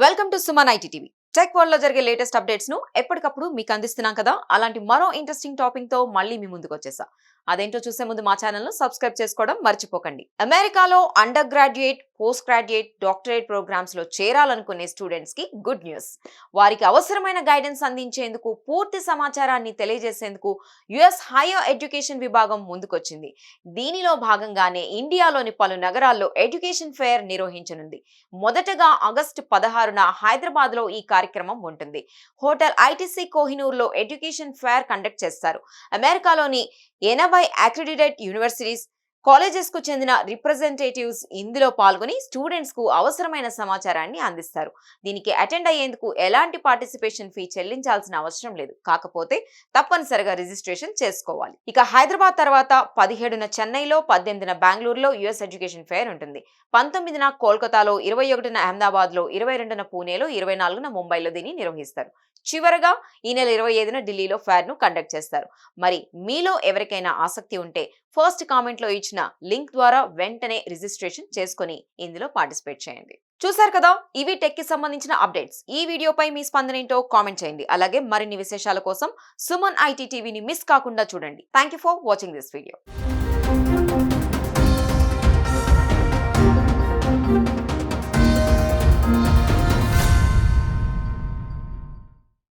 Welcome to Suman IT TV. Tech world లో జరిగే latest updates ను ఎప్పటికప్పుడు మీకు అందిస్తున్నాం కదా. అలాంటి మరో ఇంట్రెస్టింగ్ టాపిక్ తో మళ్ళీ మీ ముందుకు వచ్చేసా. అదేంటో చూసే ముందు మా ఛానల్ ను సబ్స్క్రైబ్ చేసుకోవడం మర్చిపోకండి. అమెరికాలో undergraduate, postgraduate, doctorate programs లో చేరాలనుకునే స్టూడెంట్స్ కి గుడ్ న్యూస్. వారికి అవసరమైన గైడెన్స్ అందించేందుకు, పూర్తి సమాచారాన్ని తెలియజేసేందుకు యుఎస్ హైయర్ ఎడ్యుకేషన్ విభాగం ముందుకొచ్చింది. దీనిలో భాగంగానే ఇండియాలోని పలు నగరాల్లో ఎడ్యుకేషన్ ఫెయిర్ నిర్వహించనుంది. మొదటగా ఆగస్టు 16న హైదరాబాద్ లో ఈ కార్యక్రమం ఉంటుంది. హోటల్ ఐటీసీ కోహినూర్ లో ఎడ్యుకేషన్ ఫెయిర్ కండక్ట్ చేస్తారు. అమెరికాలోని 80 అక్రిడిటెడ్ యూనివర్సిటీస్, కాలేజెస్ కు చెందిన రిప్రజెంటేటివ్స్ ఇందులో పాల్గొని స్టూడెంట్స్ కు అవసరమైన సమాచారాన్ని అందిస్తారు. దీనికి అటెండ్ అయ్యేందుకు ఎలాంటి పార్టిసిపేషన్ ఫీ చెల్లించాల్సిన అవసరం లేదు. కాకపోతే తప్పనిసరిగా రిజిస్ట్రేషన్ చేసుకోవాలి. ఇక హైదరాబాద్ తర్వాత 17న చెన్నైలో, 18న బెంగళూరులో యుఎస్ ఎడ్యుకేషన్ ఫెయిర్ ఉంటుంది. 19న కోల్కతాలో, 21న అహ్మదాబాద్ లో, 22న పూణేలో, 24న ముంబైలో దీన్ని నిర్వహిస్తారు. చివరగా ఈ నెల 25న ఢిల్లీలో ఫెయిర్ ను కండక్ట్ చేస్తారు. మరి మీలో ఎవరికైనా ఆసక్తి ఉంటే ఫస్ట్ కామెంట్ లో ఇచ్చిన లింక్ ద్వారా వెంటనే రిజిస్ట్రేషన్ చేసుకుని ఇందులో పార్టిసిపేట్ చేయండి. చూసారు కదా, ఇవి టెక్ కి సంబంధించిన అప్డేట్స్. ఈ వీడియోపై మీ స్పందన ఏంటో కామెంట్ చేయండి. అలాగే మరిన్ని విశేషాల కోసం సుమన్ ఐటీ టీవీని మిస్ కాకుండా చూడండి. Thank you for watching this video.